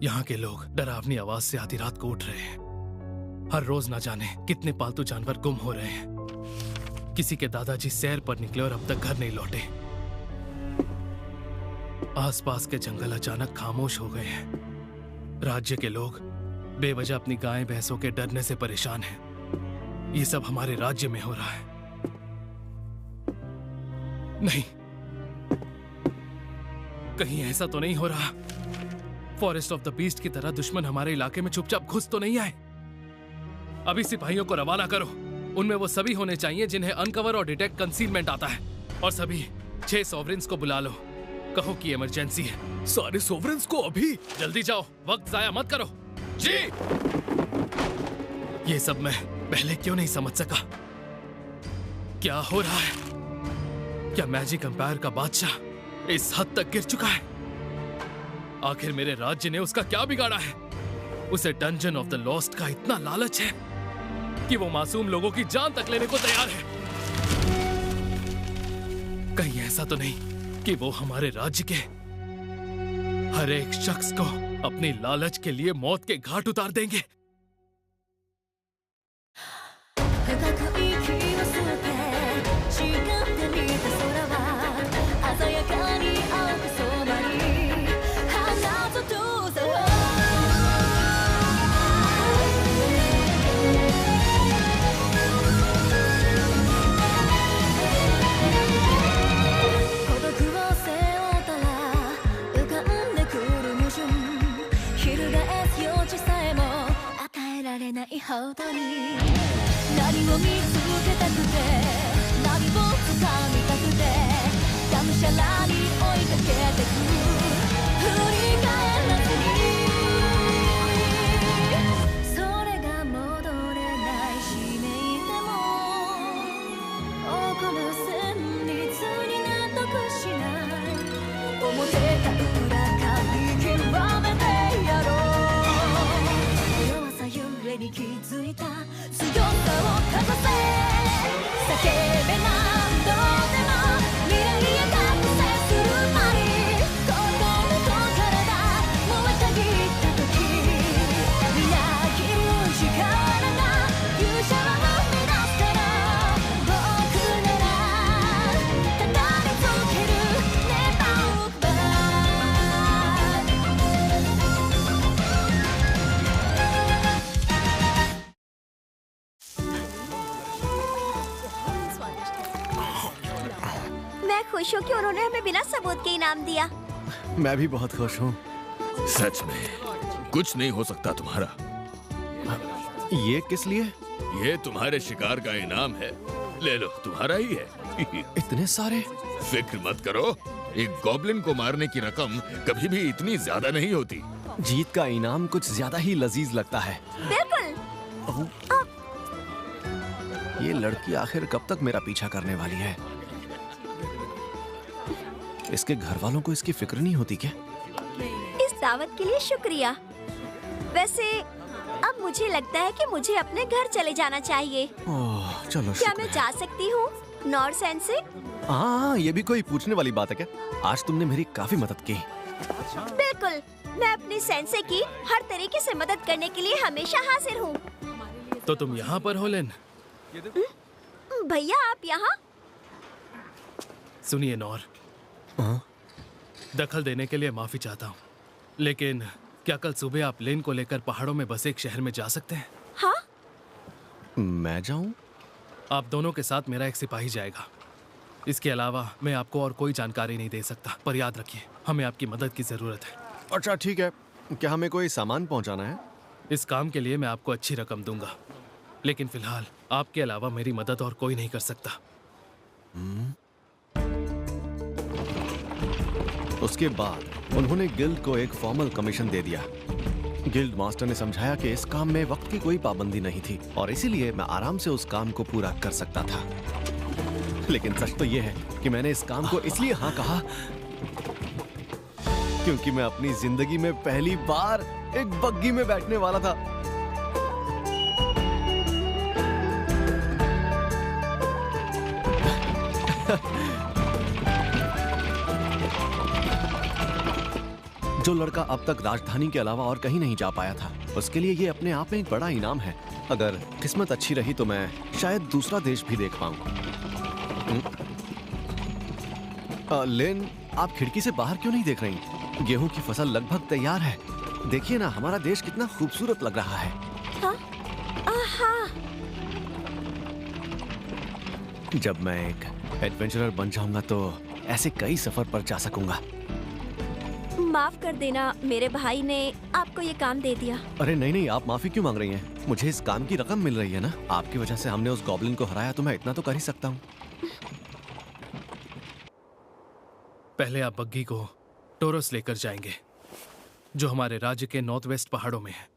यहाँ के लोग डरावनी आवाज से आधी रात को उठ रहे हैं। हर रोज ना जाने कितने पालतू जानवर गुम हो रहे हैं। किसी के दादाजी सैर पर निकले और अब तक घर नहीं लौटे। आसपास के जंगल अचानक खामोश हो गए हैं। राज्य के लोग बेवजह अपनी गायें भैंसों के डरने से परेशान हैं। ये सब हमारे राज्य में हो रहा है। नहीं, कहीं ऐसा तो नहीं हो रहा फॉरेस्ट ऑफ द बीस्ट की तरह दुश्मन हमारे इलाके में चुपचाप घुस तो नहीं आए? अभी सिपाहियों को रवाना करो। उनमें वो सभी होने चाहिए जिन्हें अनकवर और डिटेक्ट कंसीलमेंट आता है। और सभी 6 सॉवरेन्स को बुला लो। कहो कि इमरजेंसी है। सारे सॉवरेन्स को अभी? जल्दी जाओ, वक्त जाया मत करो। जी। ये सब मैं पहले क्यों नहीं समझ सका? क्या हो रहा है? क्या मैजिक एम्पायर का बादशाह इस हद तक गिर चुका है? आखिर मेरे राज्य ने उसका क्या बिगाड़ा है? उसे डंजन ऑफ द लॉस्ट का इतना लालच है कि वो मासूम लोगों की जान तक लेने को तैयार है। कहीं ऐसा तो नहीं कि वो हमारे राज्य के हर एक शख्स को अपनी लालच के लिए मौत के घाट उतार देंगे? खुश हूँ कि उन्होंने हमें बिना सबूत के इनाम दिया। मैं भी बहुत खुश हूँ। सच में कुछ नहीं हो सकता तुम्हारा। ये किस लिए? ये तुम्हारे शिकार का इनाम है। ले लो, तुम्हारा ही है। इतने सारे? फिक्र मत करो, एक गॉब्लिन को मारने की रकम कभी भी इतनी ज्यादा नहीं होती। जीत का इनाम कुछ ज्यादा ही लजीज लगता है। बिल्कुल। ये लड़की आखिर कब तक मेरा पीछा करने वाली है? इसके घर वालों को इसकी फिक्र नहीं होती क्या? इस दावत के लिए शुक्रिया। वैसे अब मुझे लगता है कि मुझे अपने घर चले जाना चाहिए। ओह, चलो। क्या मैं जा सकती हूँ नॉर सेंसे? हाँ, ये भी कोई पूछने वाली बात है क्या? आज तुमने मेरी काफी मदद की। बिल्कुल, मैं अपने सेंसे की हर तरीके से मदद करने के लिए हमेशा हाजिर हूँ। तो तुम यहाँ पर हो लेन? भैया आप यहाँ? सुनिए नॉर, दखल देने के लिए माफी चाहता हूँ, लेकिन क्या कल सुबह आप लेन को लेकर पहाड़ों में बसे एक शहर में जा सकते हैं? हाँ? मैं जाऊँ? आप दोनों के साथ मेरा एक सिपाही जाएगा। इसके अलावा मैं आपको और कोई जानकारी नहीं दे सकता, पर याद रखिए हमें आपकी मदद की जरूरत है। अच्छा ठीक है। क्या हमें कोई सामान पहुंचाना है? इस काम के लिए मैं आपको अच्छी रकम दूंगा, लेकिन फिलहाल आपके अलावा मेरी मदद और कोई नहीं कर सकता। उसके बाद उन्होंने गिल्ड को एक फॉर्मल कमीशन दे दिया। गिल्ड मास्टर ने समझाया कि इस काम में वक्त की कोई पाबंदी नहीं थी और इसीलिए मैं आराम से उस काम को पूरा कर सकता था। लेकिन सच तो यह है कि मैंने इस काम को इसलिए हाँ कहा क्योंकि मैं अपनी जिंदगी में पहली बार एक बग्गी में बैठने वाला था। जो लड़का अब तक राजधानी के अलावा और कहीं नहीं जा पाया था, उसके लिए ये अपने आप में एक बड़ा इनाम है। अगर किस्मत अच्छी रही तो मैं शायद दूसरा देश भी देख पाऊं। लेन, आप खिड़की से बाहर क्यों नहीं देख रही? गेहूं की फसल लगभग तैयार है। देखिए ना, हमारा देश कितना खूबसूरत लग रहा है। हाँ? हाँ। जब मैं एक एडवेंचरर बन जाऊंगा तो ऐसे कई सफर पर जा सकूंगा। माफ कर देना, मेरे भाई ने आपको ये काम दे दिया। अरे नहीं नहीं, आप माफी क्यों मांग रही हैं? मुझे इस काम की रकम मिल रही है ना। आपकी वजह से हमने उस गॉब्लिन को हराया तो मैं इतना तो कर ही सकता हूँ। पहले आप बग्गी को टोरस लेकर जाएंगे, जो हमारे राज्य के नॉर्थ वेस्ट पहाड़ों में है,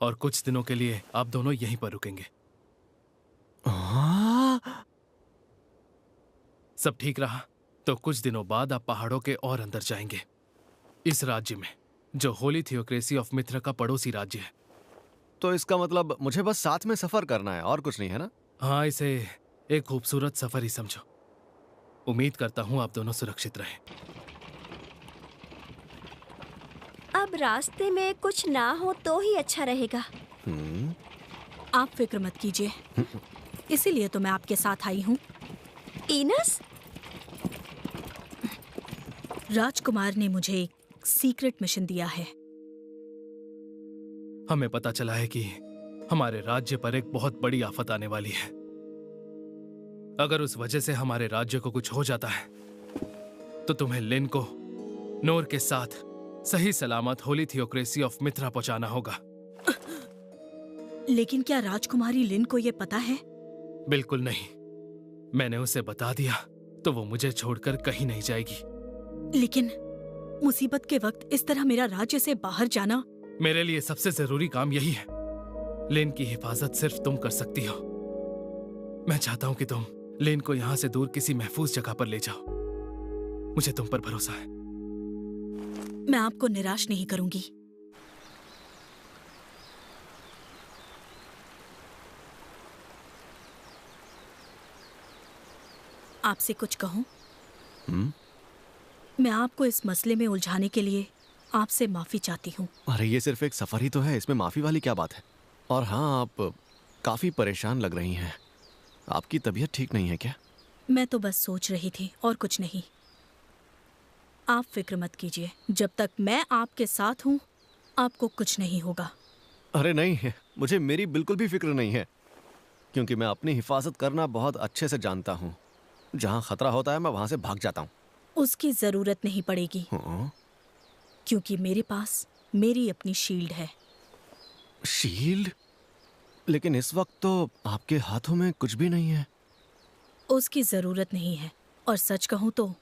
और कुछ दिनों के लिए आप दोनों यहीं पर रुकेंगे। सब ठीक रहा तो कुछ दिनों बाद आप पहाड़ों के और अंदर जाएंगे, इस राज्य में, जो होली थियोक्रेसी ऑफ मिथ्रा का पड़ोसी राज्य है। तो इसका मतलब मुझे बस साथ में सफर करना है और कुछ नहीं है ना? हाँ, इसे एक खूबसूरत सफर ही समझो। उम्मीद करता हूँ आप दोनों सुरक्षित रहें। अब रास्ते में कुछ ना हो तो ही अच्छा रहेगा। आप फिक्र मत कीजिए, इसीलिए तो मैं आपके साथ आई हूँ। इनस? राजकुमार ने मुझे एक सीक्रेट मिशन दिया है। हमें पता चला है कि हमारे राज्य पर एक बहुत बड़ी आफत आने वाली है। अगर उस वजह से हमारे राज्य को कुछ हो जाता है तो तुम्हें लिन को नोर के साथ सही सलामत होली थियोक्रेसी ऑफ मिथ्रा पहुंचाना होगा। लेकिन क्या राजकुमारी लिन को ये पता है? बिल्कुल नहीं। मैंने उसे बता दिया तो वो मुझे छोड़कर कहीं नहीं जाएगी। लेकिन मुसीबत के वक्त इस तरह मेरा राज्य से बाहर जाना। मेरे लिए सबसे जरूरी काम यही है। लिन की हिफाजत सिर्फ तुम कर सकती हो। मैं चाहता हूं कि तुम लिन को यहां से दूर किसी महफूज जगह पर ले जाओ। मुझे तुम पर भरोसा है। मैं आपको निराश नहीं करूंगी। आपसे कुछ कहूं? मैं आपको इस मसले में उलझाने के लिए आपसे माफी चाहती हूँ। अरे ये सिर्फ एक सफर ही तो है, इसमें माफी वाली क्या बात है? और हाँ, आप काफी परेशान लग रही हैं। आपकी तबीयत ठीक नहीं है क्या? मैं तो बस सोच रही थी और कुछ नहीं। आप फिक्र मत कीजिए, जब तक मैं आपके साथ हूँ आपको कुछ नहीं होगा। अरे नहीं, मुझे मेरी बिल्कुल भी फिक्र नहीं है, क्योंकि मैं अपनी हिफाजत करना बहुत अच्छे से जानता हूँ। जहाँ खतरा होता है मैं वहां से भाग जाता हूँ। उसकी जरूरत नहीं पड़ेगी, क्योंकि मेरे पास मेरी अपनी शील्ड है। शील्ड? लेकिन इस वक्त तो आपके हाथों में कुछ भी नहीं है। उसकी जरूरत नहीं है, और सच कहूं तो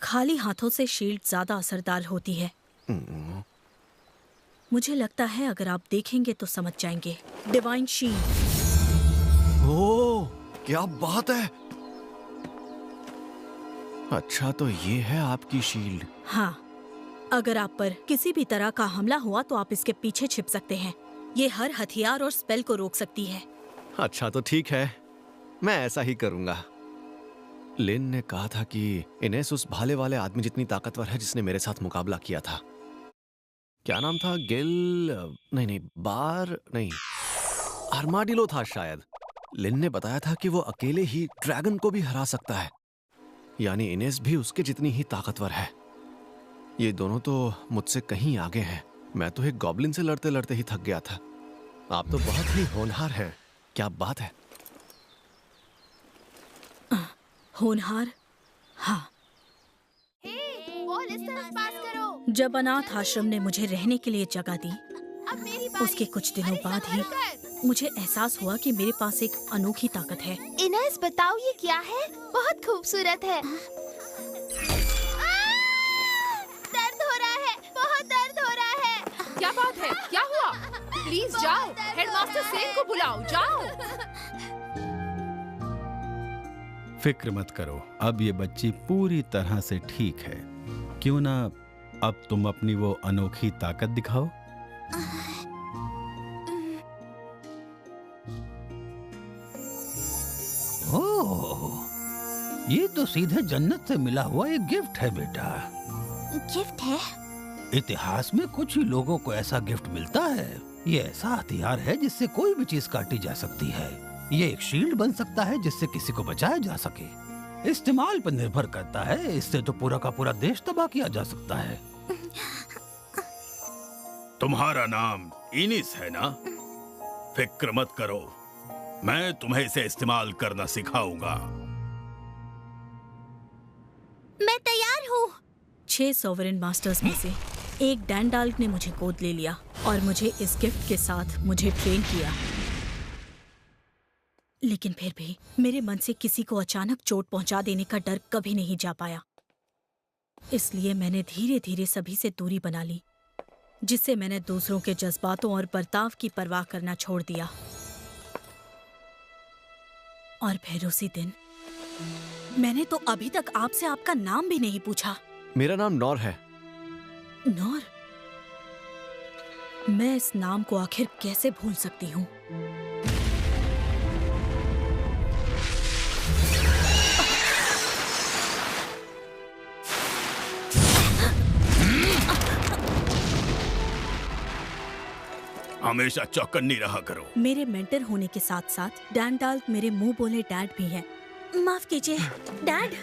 खाली हाथों से शील्ड ज्यादा असरदार होती है। मुझे लगता है अगर आप देखेंगे तो समझ जाएंगे। Divine shield. ओह, क्या बात है! अच्छा, तो ये है आपकी शील्ड? हाँ, अगर आप पर किसी भी तरह का हमला हुआ तो आप इसके पीछे छिप सकते हैं। ये हर हथियार और स्पेल को रोक सकती है। अच्छा तो ठीक है, मैं ऐसा ही करूंगा। लिन ने कहा था कि इनेस उस भाले वाले आदमी जितनी ताकतवर है जिसने मेरे साथ मुकाबला किया था। क्या नाम था? आर्माडिलो था शायद। लिन ने बताया था कि वो अकेले ही ड्रैगन को भी हरा सकता है, यानी इनेस भी उसके जितनी ही ताकतवर है। ये दोनों तो मुझसे कहीं आगे हैं। मैं तो एक गॉब्लिन से लड़ते लड़ते ही थक गया था। आप तो बहुत ही होनहार हैं। क्या बात है? होनहार? हाँ। जब अनाथ आश्रम ने मुझे रहने के लिए जगह दी, उसके कुछ दिनों बाद ही मुझे एहसास हुआ कि मेरे पास एक अनोखी ताकत है। इनेस, बताओ ये क्या है? बहुत खूबसूरत है। दर्द हो रहा है, बहुत दर्द हो रहा है। क्या बात है? क्या हुआ? प्लीज जाओ, हेडमास्टर सेन को बुलाओ, जाओ। फिक्र मत करो, अब ये बच्ची पूरी तरह से ठीक है। क्यों ना अब तुम अपनी वो अनोखी ताकत दिखाओ। ओह, ये तो सीधे जन्नत से मिला हुआ एक गिफ्ट है बेटा। गिफ्ट है? इतिहास में कुछ ही लोगों को ऐसा गिफ्ट मिलता है। ये ऐसा हथियार है जिससे कोई भी चीज काटी जा सकती है। ये एक शील्ड बन सकता है जिससे किसी को बचाया जा सके। इस्तेमाल पर निर्भर करता है, इससे तो पूरा का पूरा देश तबाह किया जा सकता है। तुम्हारा नाम इनिस है ना? फिक्र मत करो, मैं तुम्हें इसे इस्तेमाल करना सिखाऊंगा। मैं तैयार हूँ। 6 सॉवरेन मास्टर्स में से एक डैंडाल्क ने मुझे गोद ले लिया और मुझे इस गिफ्ट के साथ मुझे ट्रेन किया। लेकिन फिर भी मेरे मन से किसी को अचानक चोट पहुंचा देने का डर कभी नहीं जा पाया। इसलिए मैंने धीरे धीरे सभी से दूरी बना ली, जिससे मैंने दूसरों के जज्बातों और बर्ताव की परवाह करना छोड़ दिया। और फिर उसी दिन मैंने तो अभी तक आपसे आपका नाम भी नहीं पूछा। मेरा नाम नौर है। नौर? मैं इस नाम को आखिर कैसे भूल सकती हूँ? हमेशा चौकन्नी रहा करो। मेरे मेंटर होने के साथ साथ डैंडाल्क मेरे मुंह बोले डैड भी है। माफ कीजिए डैड।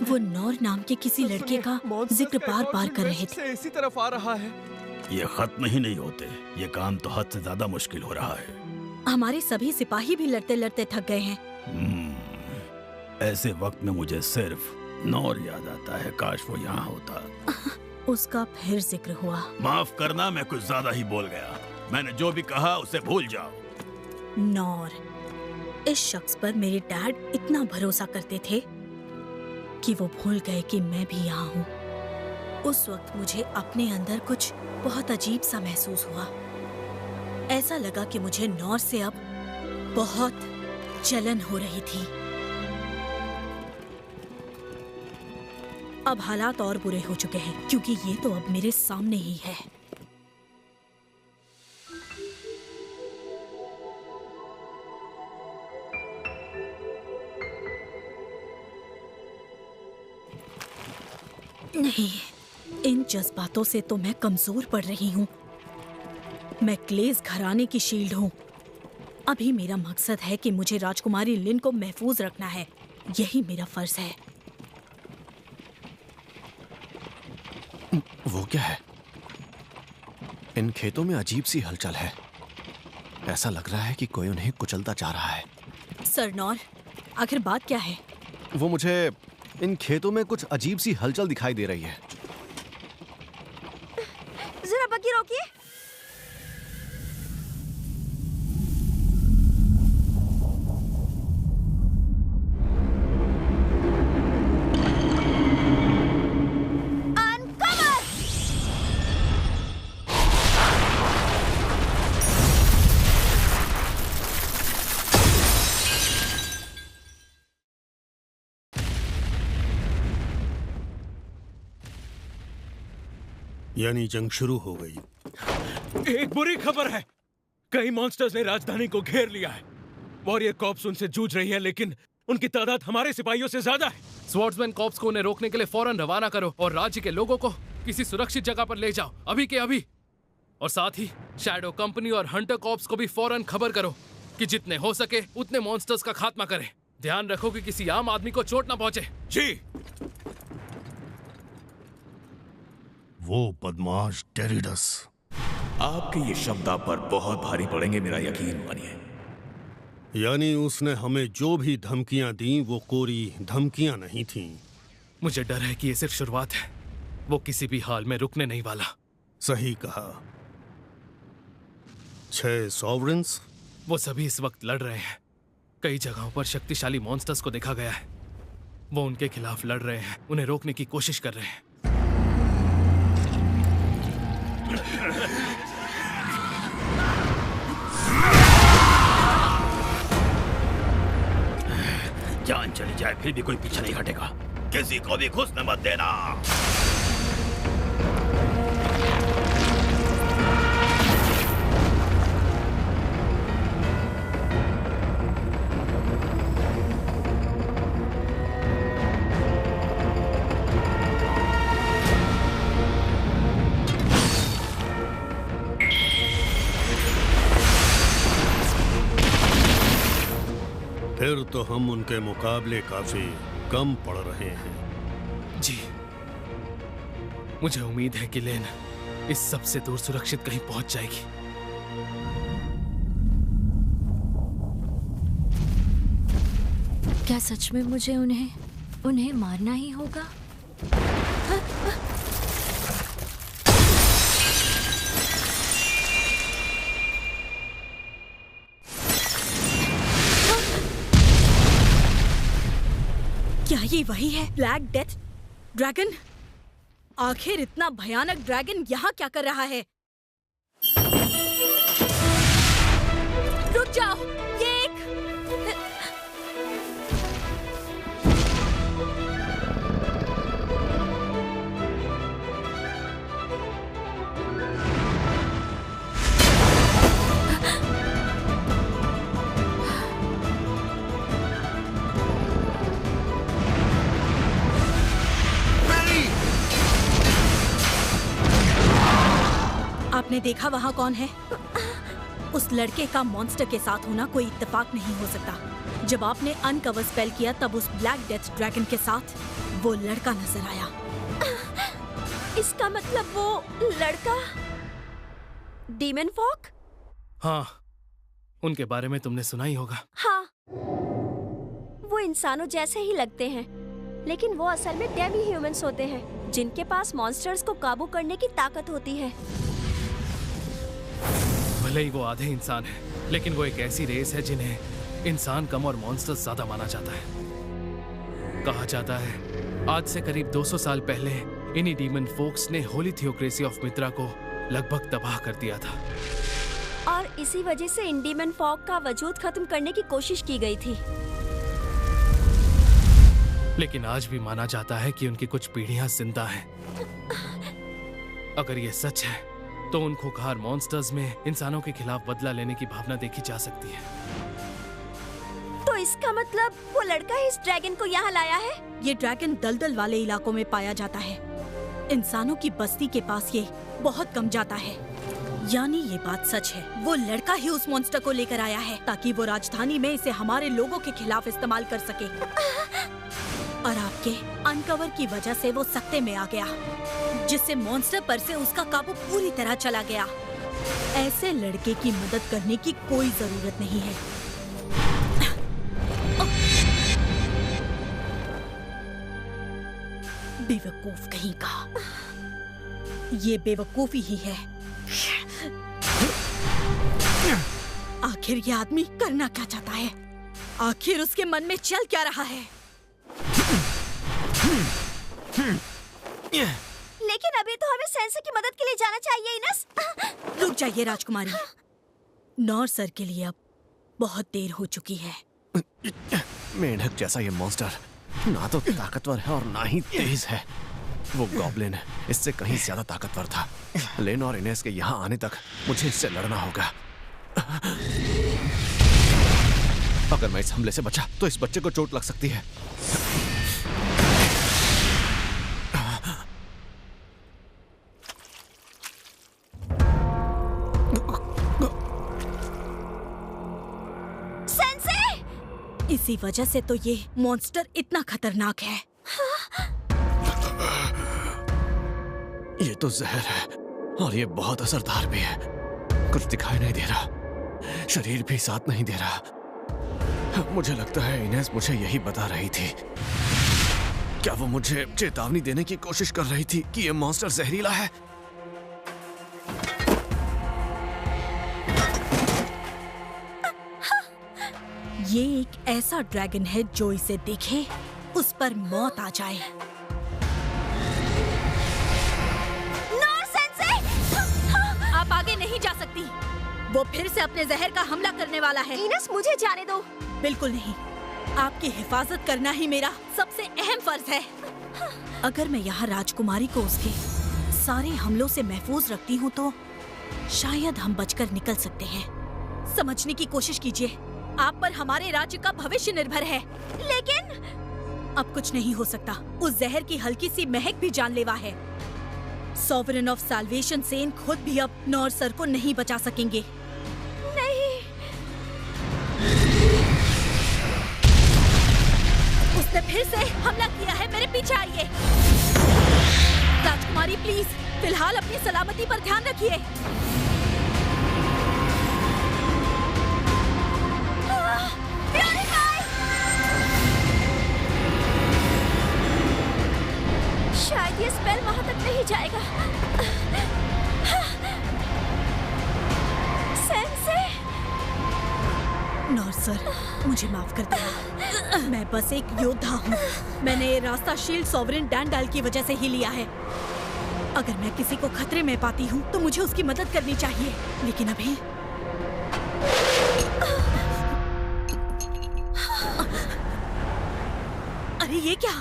वो नौर नाम के किसी लड़के का जिक्र बार बार कर रहे थे। इसी तरफ आ रहा है। ये खत्म ही नहीं होते। ये काम तो हद से ज्यादा मुश्किल हो रहा है। हमारे सभी सिपाही भी लड़ते लड़ते थक गए हैं। ऐसे वक्त में मुझे सिर्फ नौर याद आता है। काश वो यहाँ होता। उसका फिर जिक्र हुआ। माफ करना, मैं कुछ ज्यादा ही बोल गया। मैंने जो भी कहा उसे भूल जाओ। नौर, इस शख्स पर मेरे डैड इतना भरोसा करते थे कि वो भूल गए कि मैं भी यहाँ हूँ। उस वक्त मुझे अपने अंदर कुछ बहुत अजीब सा महसूस हुआ। ऐसा लगा कि मुझे नौर से अब बहुत जलन हो रही थी। अब हालात और बुरे हो चुके हैं क्योंकि ये तो अब मेरे सामने ही है। नहीं, इन जज्बातों से तो मैं कमजोर पड़ रही हूँ। मैं क्लेस घराने की शील्ड हूँ। अभी मेरा मकसद है कि मुझे राजकुमारी लिन को महफूज रखना है। यही मेरा फर्ज है। वो क्या है? इन खेतों में अजीब सी हलचल है। ऐसा लग रहा है कि कोई उन्हें कुचलता जा रहा है। सर नौर, आखिर बात क्या है? वो मुझे इन खेतों में कुछ अजीब सी हलचल दिखाई दे रही है। जरा बग्गी रोकिए। यानी जंग शुरू हो गई। एक बुरी खबर है। कई मॉन्स्टर्स ने राजधानी को घेर लिया है। वॉरियर कॉर्प्स उनसे जूझ रही है, लेकिन उनकी तादाद हमारे सिपाहियों से ज्यादा है। स्वॉर्ड्समैन कॉर्प्स को उन्हें रोकने के लिए फौरन रवाना करो और राज्य के लोगों को किसी सुरक्षित जगह पर ले जाओ, अभी के अभी। और साथ ही शैडो कंपनी और हंटर कॉर्प्स को भी फौरन खबर करो कि जितने हो सके उतने मॉन्स्टर्स का खात्मा करें। ध्यान रखो कि किसी आम आदमी को चोट ना पहुंचे। जी। वो बदमाश टेरिडस। आपके ये शब्द आप पर बहुत भारी पड़ेंगे, मेरा यकीन मानिए। यानी उसने हमें जो भी धमकियां दी वो कोरी धमकियां नहीं थीं। मुझे डर है कि ये सिर्फ शुरुआत है। वो किसी भी हाल में रुकने नहीं वाला। सही कहा। 6 सॉवरेंस? वो सभी इस वक्त लड़ रहे हैं। कई जगहों पर शक्तिशाली मॉन्स्टर्स को देखा गया है। वो उनके खिलाफ लड़ रहे हैं, उन्हें रोकने की कोशिश कर रहे हैं। जान चली जाए फिर भी कोई पीछे नहीं हटेगा। किसी को भी घुसने मत देना। तो हम उनके मुकाबले काफी कम पड़ रहे हैं। जी, मुझे उम्मीद है कि लेन इस सब से दूर सुरक्षित कहीं पहुंच जाएगी। क्या सच में मुझे उन्हें मारना ही होगा? क्या ये वही है, ब्लैक डेथ ड्रैगन? आखिर इतना भयानक ड्रैगन यहाँ क्या कर रहा है? रुक जाओ, ये एक आपने देखा वहाँ कौन है? उस लड़के का मॉन्स्टर के साथ होना कोई इत्तेफाक नहीं हो सकता। जब आपने अनकवर स्पेल किया तब उस ब्लैक डेथ ड्रैगन के साथ वो लड़का नजर आया। इसका मतलब वो लड़का डीमन फॉक? हाँ, उनके बारे में तुमने सुना ही होगा। हाँ, वो इंसानों जैसे ही लगते हैं, लेकिन वो असल में डेमी ह्यूमंस होते हैं जिनके पास मॉन्स्टर्स को काबू करने की ताकत होती है। भले ही वो आधे इंसान है, लेकिन वो एक ऐसी रेस है जिन्हें इंसान कम और मॉन्स्टर्स ज्यादा माना जाता है। कहा जाता है आज से करीब 200 साल पहले इन्हीं डीमन फोक्स ने होली थियोक्रेसी ऑफ मित्रा को लगभग तबाह कर दिया था। और इसी वजह से इन डीमन फॉक का वजूद खत्म करने की कोशिश की गई थी। लेकिन आज भी माना जाता है कि उनकी कुछ पीढ़ियां जिंदा हैं। अगर ये सच है तो उन खूंखार मॉन्स्टर्स में इंसानों के खिलाफ बदला लेने की भावना देखी जा सकती है। तो इसका मतलब वो लड़का ही इस ड्रैगन को यहाँ लाया है? ये ड्रैगन दलदल वाले इलाकों में पाया जाता है। इंसानों की बस्ती के पास ये बहुत कम जाता है। यानी ये बात सच है, वो लड़का ही उस मॉन्स्टर को लेकर आया है ताकि वो राजधानी में इसे हमारे लोगों के खिलाफ इस्तेमाल कर सके। और आपके अनकवर की वजह से वो सत्ते में आ गया, जिससे मॉन्स्टर पर से उसका काबू पूरी तरह चला गया। ऐसे लड़के की मदद करने की कोई जरूरत नहीं है। बेवकूफ कहीं का। ये बेवकूफी ही है। आखिर ये आदमी करना क्या चाहता है? आखिर उसके मन में चल क्या रहा है? लेकिन अभी तो हमें सेंसर की मदद के लिए जाना चाहिए इनस। रुक जाइए राजकुमारी, नॉर सर के लिए अब बहुत देर हो चुकी है। मेंढक जैसा ये मॉन्स्टर ना तो ताकतवर है और ना ही तेज है। वो गॉब्लिन इससे कहीं ज्यादा ताकतवर था। लेन और इनेस के यहाँ आने तक मुझे इससे लड़ना होगा। अगर मैं इस हमले से बचा तो इस बच्चे को चोट लग सकती है। इसी वजह से तो ये मॉन्स्टर इतना खतरनाक है। ये तो जहर है और ये बहुत असरदार भी है। कुछ दिखाई नहीं दे रहा, शरीर भी साथ नहीं दे रहा। मुझे लगता है इनेस मुझे यही बता रही थी। क्या वो मुझे चेतावनी देने की कोशिश कर रही थी कि ये मॉन्स्टर जहरीला है? ये एक ऐसा ड्रैगन है जो इसे देखे उस पर मौत आ जाए। Nonsense! आप आगे नहीं जा सकती। वो फिर से अपने जहर का हमला करने वाला है। इनस, मुझे जाने दो। बिल्कुल नहीं, आपकी हिफाजत करना ही मेरा सबसे अहम फर्ज है। अगर मैं यहाँ राजकुमारी को उसके सारे हमलों से महफूज रखती हूँ तो शायद हम बचकर निकल सकते हैं। समझने की कोशिश कीजिए, आप पर हमारे राज्य का भविष्य निर्भर है। लेकिन अब कुछ नहीं हो सकता। उस जहर की हल्की सी महक भी जानलेवा है। सॉवरेन ऑफ साल्वेशन सेन खुद भी अब नॉर सर को नहीं बचा सकेंगे। नहीं। उसने फिर से हमला किया है। मेरे पीछे आइए। राजकुमारी प्लीज फिलहाल अपनी सलामती पर ध्यान रखिए। शायद ये स्पेल वहां तक नहीं जाएगा। सेंसे। नॉर सर, मुझे माफ कर दिया। मैं बस एक योद्धा हूँ। मैंने ये रास्ता शील्ड सॉवरेन डैंडाल की वजह से ही लिया है। अगर मैं किसी को खतरे में पाती हूँ तो मुझे उसकी मदद करनी चाहिए, लेकिन अभी अरे ये क्या?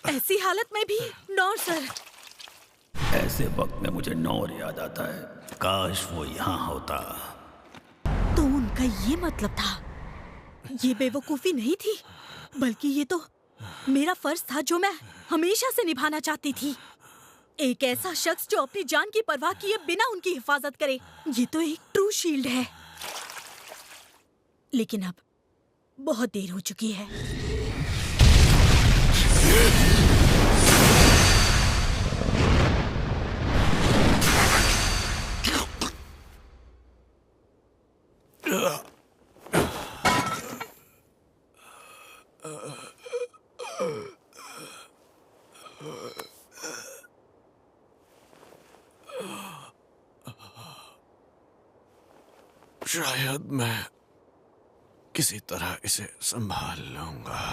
ऐसी हालत में भी नॉर सर। ऐसे वक्त में मुझे नौर याद आता है। काश वो यहाँ होता। तो उनका ये मतलब था। ये बेवकूफी नहीं थी, बल्कि ये तो मेरा फर्ज था जो मैं हमेशा से निभाना चाहती थी। एक ऐसा शख्स जो अपनी जान की परवाह किए बिना उनकी हिफाजत करे। ये तो एक ट्रू शील्ड है। लेकिन अब बहुत देर हो चुकी है। शायद मैं किसी तरह इसे संभाल लूंगा।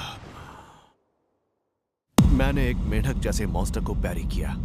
मैंने एक मेढक जैसे मॉन्स्टर को पैरी किया।